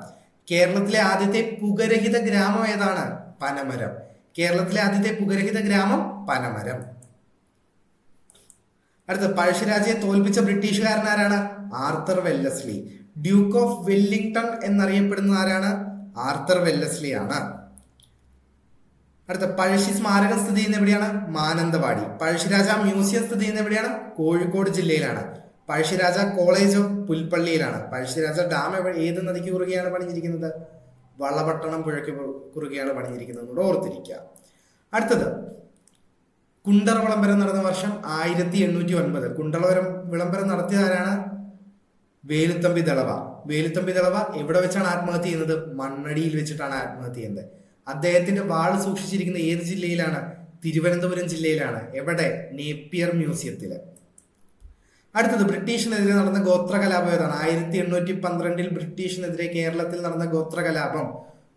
കേരളത്തിലെ ആദ്യത്തെ പുകരഹിത ഗ്രാമം ഏതാണ്? പനമരം. കേരളത്തിലെ ആദ്യത്തെ പുകരഹിത ഗ്രാമം പനമരം. അടുത്ത പഴശ്ശിരാജയെ തോൽപ്പിച്ച ബ്രിട്ടീഷുകാരനാരാണ്? Arthur Wellesley. Duke of Wellington എന്നറിയപ്പെടുന്ന ആരാണ്? ആർത്തർ വെല്ലസ്ലി ആണ്. അടുത്ത പഴശ്ശി സ്മാരകം സ്ഥിതി ചെയ്യുന്ന എവിടെയാണ്? മാനന്തവാടി. പഴശ്ശിരാജ മ്യൂസിയം സ്ഥിതി ചെയ്യുന്ന എവിടെയാണ്? കോഴിക്കോട് ജില്ലയിലാണ്. പഴശ്ശിരാജ കോളേജ് പുൽപ്പള്ളിയിലാണ്. പഴശ്ശിരാജ ഡാം ഏത് നദിക്ക് കുറുകെയാണ് പണിഞ്ഞിരിക്കുന്നത്? വളപട്ടണം പുഴയ്ക്ക് കുറുകെയാണ് പണിഞ്ഞിരിക്കുന്നത്, ഓർത്തിരിക്കുക. അടുത്തത് കുണ്ടറ വിളംബരം നടന്ന വർഷം 1809. കുണ്ടറ വിളംബരം നടത്തിയ ആരാണ്? വേലുത്തമ്പി ദളവ. വേലുത്തമ്പി ദളവ എവിടെ വെച്ചാണ് ആത്മഹത്യ ചെയ്യുന്നത്? മണ്ണടിയിൽ വെച്ചിട്ടാണ് ആത്മഹത്യ ചെയ്യുന്നത്. അദ്ദേഹത്തിന്റെ വാൾ സൂക്ഷിച്ചിരിക്കുന്ന ഏത് ജില്ലയിലാണ്? തിരുവനന്തപുരം ജില്ലയിലാണ്. എവിടെ? നേപ്പിയർ മ്യൂസിയത്തില്. അടുത്തത് ബ്രിട്ടീഷിനെതിരെ നടന്ന ഗോത്ര കലാപം ഏതാണ്? 1812 ബ്രിട്ടീഷിനെതിരെ കേരളത്തിൽ നടന്ന ഗോത്ര കലാപം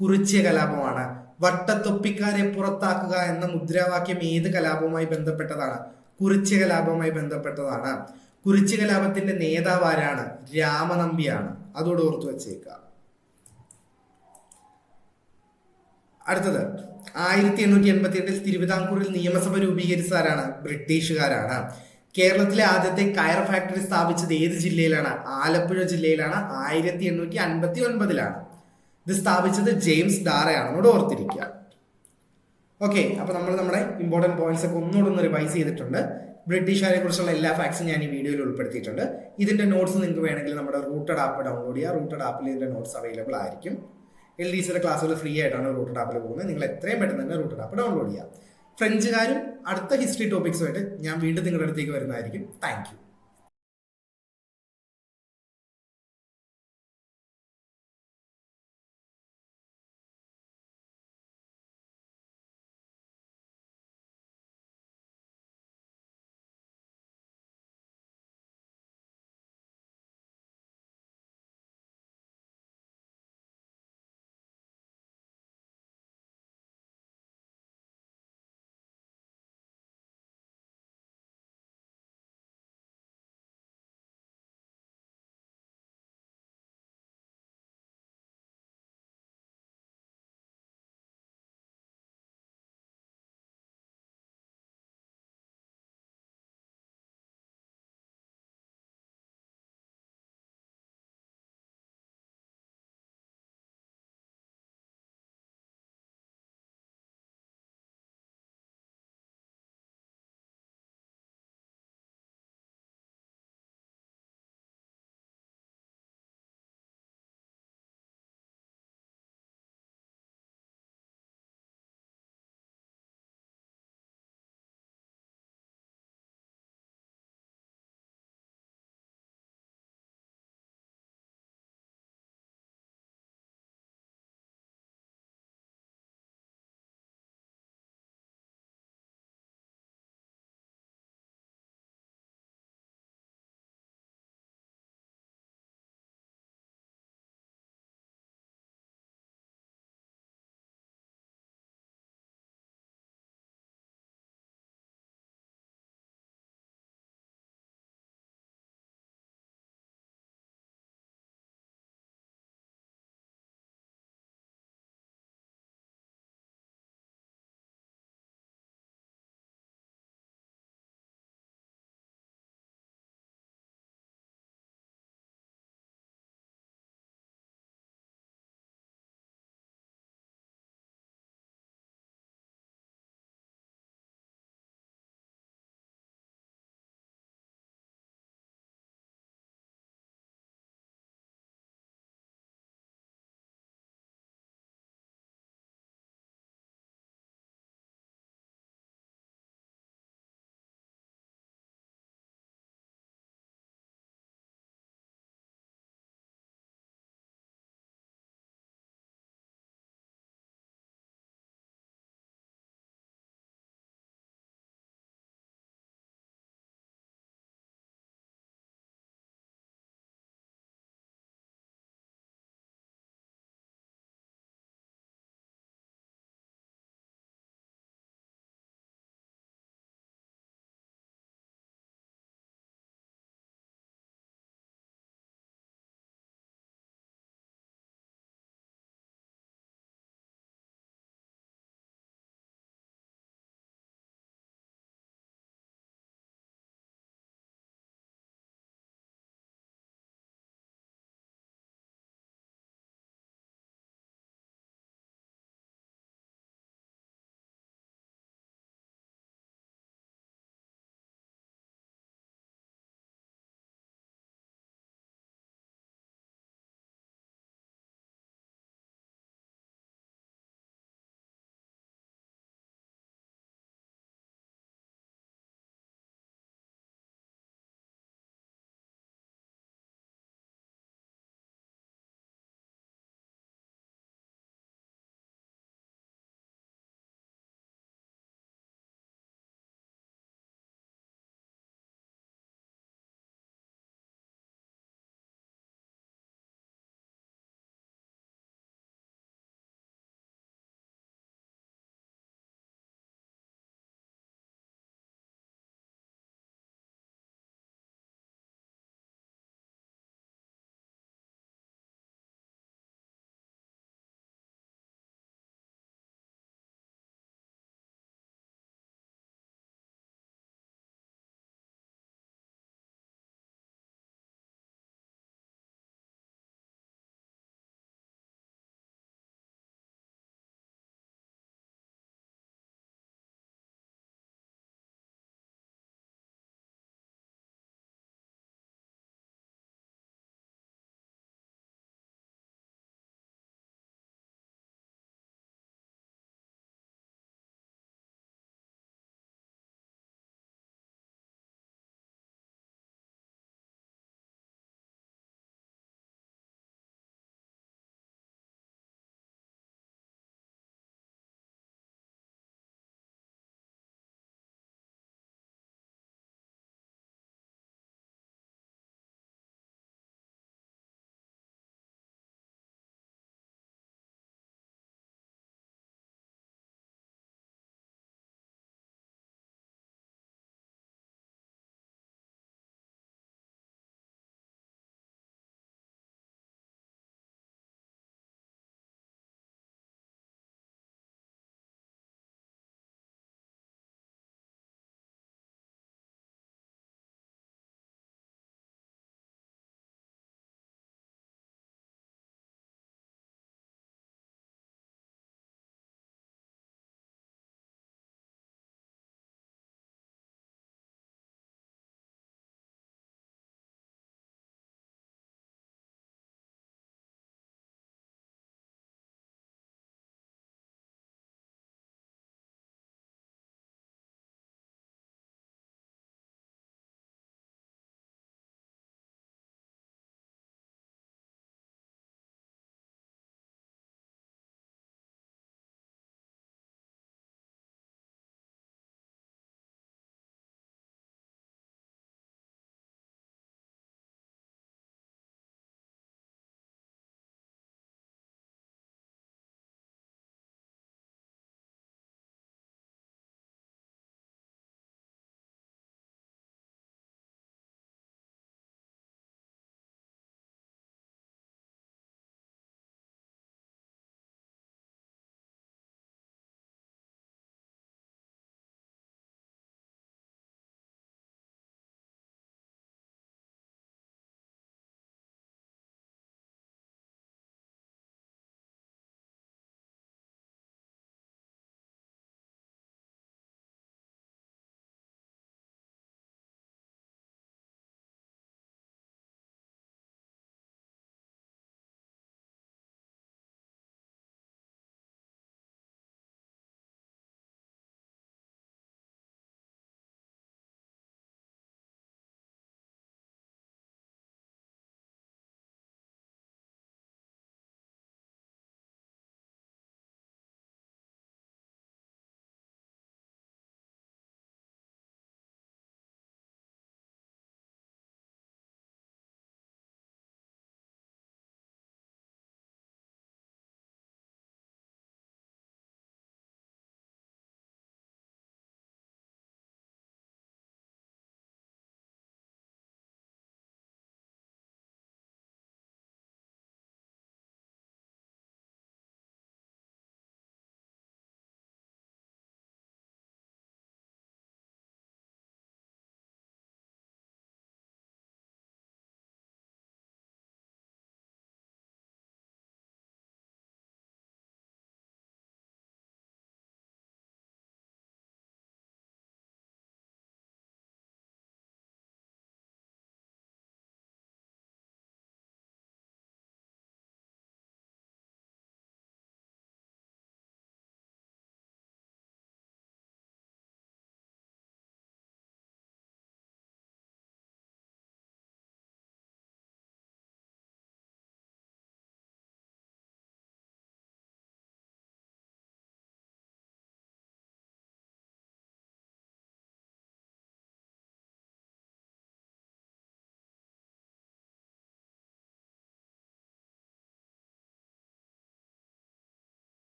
കുറിച്യ കലാപമാണ്. വട്ടത്തൊപ്പിക്കാരെ പുറത്താക്കുക എന്ന മുദ്രാവാക്യം ഏത് കലാപവുമായി ബന്ധപ്പെട്ടതാണ്? കുറിച്യ കലാപവുമായി ബന്ധപ്പെട്ടതാണ്. കുറിച്യ കലാപത്തിന്റെ നേതാവ് ആരാണ്? രാമനമ്പിയാണ്. അതോട് ഓർത്തു വെച്ചേക്കുക. അടുത്തത് 1888 തിരുവിതാംകൂറിൽ നിയമസഭ രൂപീകരിച്ച ആരാണ്? ബ്രിട്ടീഷുകാരാണ്. കേരളത്തിലെ ആദ്യത്തെ കയർ ഫാക്ടറി സ്ഥാപിച്ചത് ഏത് ജില്ലയിലാണ്? ആലപ്പുഴ ജില്ലയിലാണ്. 1859. ഇത് സ്ഥാപിച്ചത് ജെയിംസ് ഡാറയാണ്. അങ്ങോട്ട് ഓർത്തിരിക്കുക. ഓക്കെ, അപ്പൊ നമ്മൾ നമ്മുടെ ഇമ്പോർട്ടൻറ്റ് പോയിന്റ്സ് ഒക്കെ ഒന്നുകൂടെ റിവൈസ് ചെയ്തിട്ടുണ്ട്. ബ്രിട്ടീഷുകാരെ കുറിച്ചുള്ള എല്ലാ ഫാക്ട്സും ഞാൻ ഈ വീഡിയോയിൽ ഉൾപ്പെടുത്തിയിട്ടുണ്ട്. ഇതിന്റെ നോട്ട്സ് നിങ്ങൾക്ക് വേണമെങ്കിൽ നമ്മുടെ റൂട്ടഡ് ആപ്പ് ഡൗൺലോഡ് ചെയ്യുക. റൂട്ടഡ് ആപ്പിൽ ഇതിന്റെ നോട്ട്സ് അവൈലബിൾ ആയിരിക്കും. LDCയുടെ ക്ലാസ്സുകൾ ഫ്രീ ആയിട്ടാണ് റൂട്ടഡ് ആപ്പിൽ പോകുന്നത്. നിങ്ങൾ എത്രയും പെട്ടെന്ന് തന്നെ റൂട്ടഡ് ആപ്പ് ഡൗൺലോഡ് ചെയ്യുക. ഫ്രഞ്ചുകാരും അടുത്ത ഹിസ്റ്ററി ടോപ്പിക്സുമായിട്ട് ഞാൻ വീണ്ടും നിങ്ങളുടെ അടുത്തേക്ക് വരുന്നതായിരിക്കും. Thank you.